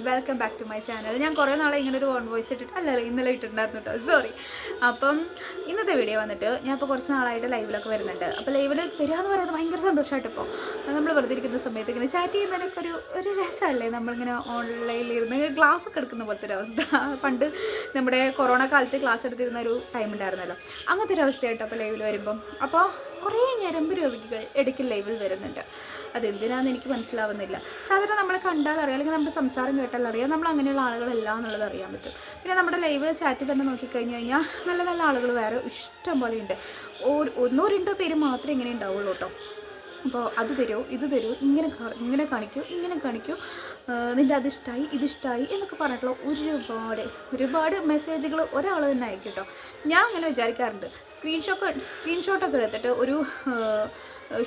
Welcome back to my channel. ഞാൻ കുറേ നാളെ ഇങ്ങനെ ഒരു ഓൺ വോയിസ് ഇന്നലെ ഇട്ടിട്ടുണ്ടായിരുന്നു കേട്ടോ, സോറി. അപ്പം ഇന്നത്തെ വീഡിയോ വന്നിട്ട് ഞാൻ ഇപ്പോൾ കുറച്ച് നാളായിട്ട് ലൈവിലൊക്കെ വരുന്നുണ്ട്. അപ്പോൾ ലൈവിൽ വരികയെന്ന് പറയുന്നത് ഭയങ്കര സന്തോഷമായിട്ട്. ഇപ്പോൾ നമ്മൾ വെറുതെ ഇരിക്കുന്ന സമയത്ത് ഇങ്ങനെ ചാറ്റ് ചെയ്യുന്നതിനൊക്കെ ഒരു രസമല്ലേ, നമ്മളിങ്ങനെ ഓൺലൈനിൽ ഇരുന്ന് ക്ലാസ് ഒക്കെ എടുക്കുന്ന പോലത്തെ ഒരു അവസ്ഥ. പണ്ട് നമ്മുടെ കൊറോണ കാലത്ത് ക്ലാസ് എടുത്തിരുന്ന ഒരു ടൈം ഉണ്ടായിരുന്നല്ലോ, അങ്ങനത്തെ ഒരു അവസ്ഥയായിട്ടോ അപ്പോൾ ലൈവിൽ വരുമ്പം. അപ്പോൾ കുറേ ഞരമ്പ് രോഗികൾ ഇടയ്ക്ക് ലൈവിൽ വരുന്നുണ്ട്. അതെന്തിനാണെന്ന് എനിക്ക് മനസ്സിലാവുന്നില്ല. സാധാരണ നമ്മളെ കണ്ടാൽ അറിയാം, അല്ലെങ്കിൽ നമ്മുടെ സംസാരം കേട്ടാൽ അറിയാം നമ്മൾ അങ്ങനെയുള്ള ആളുകളല്ല എന്നുള്ളത് അറിയാൻ പറ്റും. പിന്നെ നമ്മുടെ ലൈവ് ചാറ്റ് തന്നെ നോക്കിക്കഴിഞ്ഞ് കഴിഞ്ഞാൽ നല്ല നല്ല ആളുകൾ വേറെ ഇഷ്ടം പോലെ ഉണ്ട്. ഒന്നോ രണ്ടോ പേര് മാത്രമേ ഇങ്ങനെ ഉണ്ടാവുള്ളൂ കേട്ടോ. അപ്പോൾ അത് തരുമോ, ഇത് തരുമോ, ഇങ്ങനെ കാണിക്കൂ, നിൻ്റെ അതിഷ്ടമായി ഇതിഷ്ടമായി എന്നൊക്കെ പറഞ്ഞിട്ടുള്ള ഒരുപാട് മെസ്സേജുകൾ ഒരാൾ തന്നെ അയക്കും കേട്ടോ. ഞാൻ അങ്ങനെ വിചാരിക്കാറുണ്ട്, സ്ക്രീൻഷോട്ടൊക്കെ എടുത്തിട്ട് ഒരു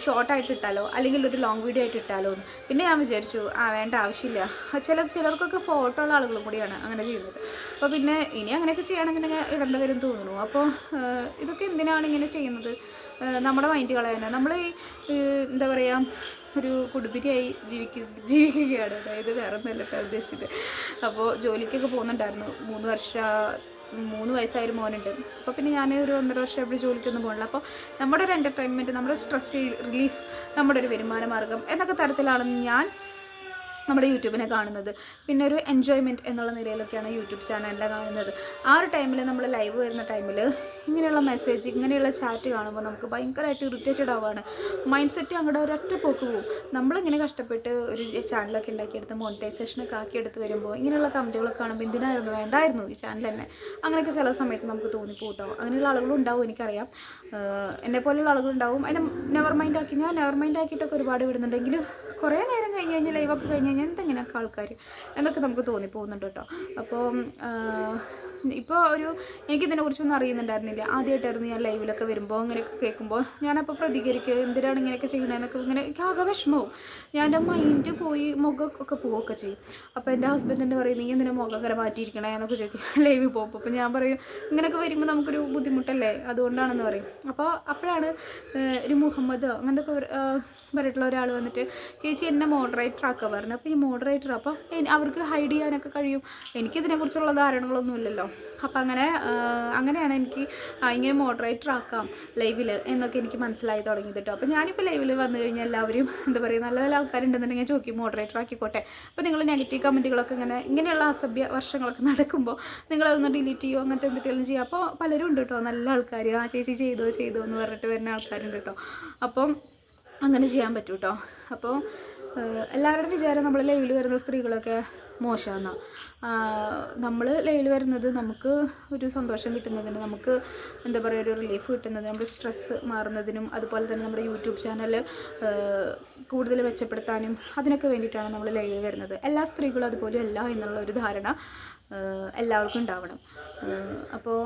ഷോർട്ടായിട്ട് ഇട്ടാലോ അല്ലെങ്കിൽ ഒരു ലോങ് വീഡിയോ ആയിട്ട് ഇട്ടാലോ എന്ന്. പിന്നെ ഞാൻ വിചാരിച്ചു വേണ്ട, ആവശ്യമില്ല. ചിലർക്കൊക്കെ ഫോട്ടോ ഉള്ള ആളുകളും കൂടിയാണ് അങ്ങനെ ചെയ്യുന്നത്. അപ്പോൾ പിന്നെ ഇനി അങ്ങനെയൊക്കെ ചെയ്യുകയാണെന്നുണ്ടെങ്കിൽ ഇടേണ്ട വരും തോന്നുന്നു. അപ്പോൾ ഇതൊക്കെ എന്തിനാണ് ഇങ്ങനെ ചെയ്യുന്നത്? നമ്മുടെ മൈൻഡ് കളയാൻ നമ്മൾ എന്താ പറയുക, ഒരു കുടുംബിനിയായി ജീവിക്കുകയാണ്. അതായത് വേറെ ഒന്നല്ല ഉദ്ദേശിച്ചത്. അപ്പോൾ ജോലിക്കൊക്കെ പോകുന്നുണ്ടായിരുന്നു. 3 വയസ്സായൊരു മോനുണ്ട്. അപ്പോൾ പിന്നെ ഞാൻ ഒരു 1.5 വർഷം എവിടെ ജോലിക്കൊന്നും പോകണില്ല. അപ്പോൾ നമ്മുടെ ഒരു എൻ്റർടൈൻമെൻറ്റ്, നമ്മുടെ സ്ട്രെസ് റിലീഫ്, നമ്മുടെ ഒരു വരുമാന മാർഗ്ഗം എന്നൊക്കെ തരത്തിലാണ് ഞാൻ നമ്മുടെ യൂട്യൂബിനെ കാണുന്നത്. പിന്നെ ഒരു എൻജോയ്മെൻറ്റ് എന്നുള്ള നിലയിലൊക്കെയാണ് യൂട്യൂബ് ചാനലിനെ കാണുന്നത്. ആ ഒരു ടൈമിൽ നമ്മൾ ലൈവ് വരുന്ന ടൈമിൽ ഇങ്ങനെയുള്ള മെസ്സേജ്, ഇങ്ങനെയുള്ള ചാറ്റ് കാണുമ്പോൾ നമുക്ക് ഭയങ്കരമായിട്ട് ഇറിറ്റേറ്റഡ് ആവുകയാണ്. മൈൻഡ് സെറ്റ് അങ്ങോട്ട് ഒരൊറ്റ പോക്ക് പോകും. നമ്മളിങ്ങനെ കഷ്ടപ്പെട്ട് ഒരു ചാനലൊക്കെ ഉണ്ടാക്കിയെടുത്ത് മോണിറ്റൈസേഷനൊക്കെ ആക്കിയെടുത്ത് വരുമ്പോൾ ഇങ്ങനെയുള്ള കമൻറ്റുകളൊക്കെ കാണുമ്പോൾ എന്തിനായിരുന്നു, വേണ്ടായിരുന്നു ഈ ചാനൽ തന്നെ, അങ്ങനെയൊക്കെ ചില സമയത്ത് നമുക്ക് തോന്നിപ്പോട്ടോ. അങ്ങനെയുള്ള ആളുകളും ഉണ്ടാവും, എനിക്കറിയാം. എന്നെപ്പോലെയുള്ള ആളുകളുണ്ടാവും. അതിനെ നെവർ മൈൻഡ് ആക്കിയിട്ടൊക്കെ ഒരുപാട് വിടുന്നുണ്ടെങ്കിലും കുറേ നേരം കഴിഞ്ഞ് കഴിഞ്ഞാൽ ലൈവൊക്കെ കഴിഞ്ഞ് കഴിഞ്ഞാൽ എന്തെങ്ങനെയൊക്കെ ആൾക്കാർ എന്നൊക്കെ നമുക്ക് തോന്നിപ്പോകുന്നുണ്ട് കേട്ടോ. അപ്പോൾ ഇപ്പോൾ എനിക്കിതിനെക്കുറിച്ചൊന്നും അറിയുന്നുണ്ടായിരുന്നില്ല. ആദ്യമായിട്ടായിരുന്നു ഞാൻ ലൈവിലൊക്കെ വരുമ്പോൾ അങ്ങനെയൊക്കെ കേൾക്കുമ്പോൾ ഞാനപ്പോൾ പ്രതികരിക്കുക, എന്തിനാണ് ഇങ്ങനെയൊക്കെ ചെയ്യുന്നതെന്നൊക്കെ ഇങ്ങനെ എനിക്ക് ആകെ വിഷമവും. ഞാൻ എൻ്റെ മൈൻഡ് പോയി മുഖമൊക്കെ പോവുകയൊക്കെ ചെയ്യും. അപ്പോൾ എൻ്റെ ഹസ്ബൻഡ് തന്നെ പറയും, നീ എന്തിനാ മുഖം വരെ മാറ്റിയിരിക്കണേ എന്നൊക്കെ ചോദിക്കും ലൈവിൽ പോകുമ്പോൾ. അപ്പോൾ ഞാൻ പറയും, ഇങ്ങനെയൊക്കെ വരുമ്പോൾ നമുക്കൊരു ബുദ്ധിമുട്ടല്ലേ, അതുകൊണ്ടാണെന്ന് പറയും. അപ്പോൾ അപ്പോഴാണ് ഒരു മുഹമ്മദോ അങ്ങനത്തെ പറഞ്ഞിട്ടുള്ള ഒരാൾ വന്നിട്ട്, ചേച്ചി എന്നെ മോഡറേറ്റർ ആക്കുക പറഞ്ഞു. അപ്പോൾ ഈ മോഡറേറ്റർ, അപ്പോൾ അവർക്ക് ഹൈഡ് ചെയ്യാനൊക്കെ കഴിയും. എനിക്കിതിനെക്കുറിച്ചുള്ള ധാരണകളൊന്നും ഇല്ലല്ലോ. അപ്പം അങ്ങനെയാണ് എനിക്ക് ഇങ്ങനെ മോഡറേറ്റർ ആക്കാം ലൈവിൽ എന്നൊക്കെ എനിക്ക് മനസ്സിലായി തുടങ്ങിയത് കേട്ടോ. അപ്പോൾ ഞാനിപ്പോൾ ലൈവിൽ വന്നു കഴിഞ്ഞാൽ എല്ലാവരും എന്താ പറയുക, നല്ല നല്ല ആൾക്കാരുണ്ടെന്നുണ്ടെങ്കിൽ ചോദിക്കും മോഡറേറ്റർ ആക്കിക്കോട്ടെ. അപ്പോൾ നിങ്ങൾ നെഗറ്റീവ് കമൻറ്റുകളൊക്കെ ഇങ്ങനെയുള്ള അസഭ്യ വർഷങ്ങളൊക്കെ നടക്കുമ്പോൾ നിങ്ങളതൊന്ന് ഡിലീറ്റ് ചെയ്യുമോ, അങ്ങനത്തെ എന്തെങ്കിലും ചെയ്യുക. അപ്പോൾ പലരും ഉണ്ട് കേട്ടോ, നല്ല ആൾക്കാർ. ചേച്ചി ചെയ്തോ എന്ന് പറഞ്ഞിട്ട് വരുന്ന ആൾക്കാരുണ്ട് കേട്ടോ. അപ്പം അങ്ങനെ ചെയ്യാൻ പറ്റും കേട്ടോ. അപ്പോൾ എല്ലാവരുടെയും വിചാരം നമ്മൾ ലൈവിൽ വരുന്ന സ്ത്രീകളൊക്കെ മോശമാണ്. നമ്മൾ ലൈവിൽ വരുന്നത് നമുക്ക് ഒരു സന്തോഷം കിട്ടുന്നതിന്, നമുക്ക് എന്താ പറയുക, ഒരു റിലീഫ് കിട്ടുന്നതിന്, നമ്മുടെ സ്ട്രെസ്സ് മാറുന്നതിനും, അതുപോലെ തന്നെ നമ്മുടെ യൂട്യൂബ് ചാനൽ കൂടുതൽ മെച്ചപ്പെടുത്താനും അതിനൊക്കെ വേണ്ടിയിട്ടാണ് നമ്മൾ ലൈവിൽ വരുന്നത്. എല്ലാ സ്ത്രീകളും അതുപോലെ അല്ല എന്നുള്ള ഒരു ധാരണ എല്ലാവർക്കും ഉണ്ടാവണം. അപ്പോൾ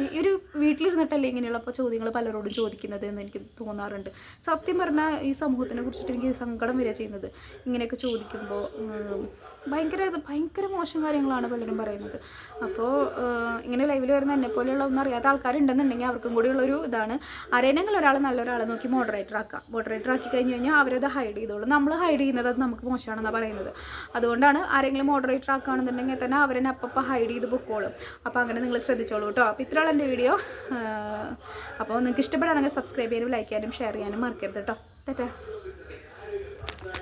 ഈ ഒരു വീട്ടിലിരുന്നിട്ടല്ലേ ഇങ്ങനെയുള്ള ചോദ്യങ്ങൾ പലരോടും ചോദിക്കുന്നത് എന്ന് എനിക്ക് തോന്നാറുണ്ട്. സത്യം പറഞ്ഞാൽ ഈ സമൂഹത്തിനെ കുറിച്ചിട്ട് എനിക്ക് സങ്കടം വരിക ചെയ്യുന്നത്. ഇങ്ങനെയൊക്കെ ചോദിക്കുമ്പോൾ ഭയങ്കര മോശം കാര്യങ്ങളാണ് പലരും പറയുന്നത്. അപ്പോൾ ഇങ്ങനെ ലൈവിൽ വരുന്ന എന്നെപ്പോലെയുള്ള ഒന്നും അറിയാത്ത ആൾക്കാരുണ്ടെന്നുണ്ടെങ്കിൽ അവർക്കും കൂടിയുള്ളൊരു ഇതാണ്, ആരെങ്കിലും ഒരാൾ നല്ലൊരാളെ നോക്കി മോഡറേറ്റർ ആക്കി കഴിഞ്ഞ് കഴിഞ്ഞാൽ അവരത് ഹൈഡ് ചെയ്തോളൂ. നമ്മൾ ഹൈഡ് ചെയ്യുന്നത് അത് നമുക്ക് മോശമാണെന്നാണ് പറയുന്നത്. അതുകൊണ്ടാണ് ആരെങ്കിലും മോഡറേറ്റർ ആക്കുകയാണെന്നുണ്ടെങ്കിൽ തന്നെ അവരെന്നെ അപ്പം ഹൈഡ് ചെയ്ത് പൊക്കോളും. അപ്പോൾ അങ്ങനെ നിങ്ങൾ ശ്രദ്ധിച്ചോളൂ കേട്ടോ. അപ്പോൾ ഇത്രയാണ് എൻ്റെ വീഡിയോ. അപ്പോൾ നിങ്ങൾക്ക് ഇഷ്ടപ്പെടുകയാണെങ്കിൽ സബ്സ്ക്രൈബ് ചെയ്യാനും ലൈക്ക് ചെയ്യാനും ഷെയർ ചെയ്യാനും മറക്കരുത് കേട്ടോ. ടാറ്റാ.